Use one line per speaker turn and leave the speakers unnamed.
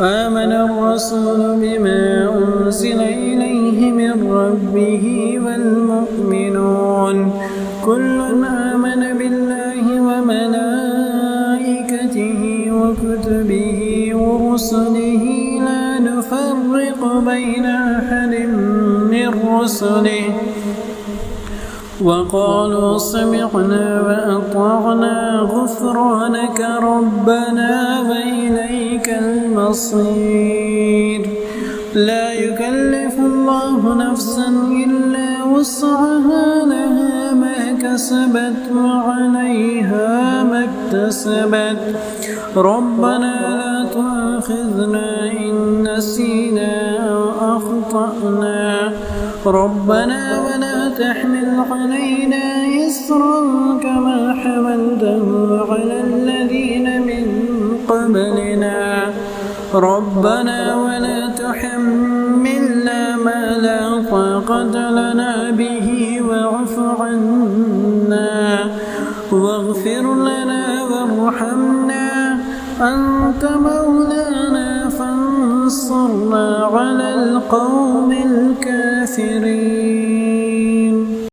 آمن الرسول بما أنزل إليه من ربه والمؤمنون كل آمن بالله وملائكته وكتبه ورسله لا نفرق بين أحد من رسله وقالوا سمعنا وأطعنا غفرانك ربنا وإليك المصير لا يكلف الله نفسا إلا وسعها لها ما كسبت وعليها ما اكتسبت ربنا لا تؤاخذنا إن نسينا أو أخطأنا ربنا ولا تحمل علينا إصرا كما حملته على الذين من قبلنا ربنا ولا تحملنا ما لا طاقة لنا به واعف عنا واغفر لنا وارحمنا أنت مولانا فانصرنا على القوم الكافرين.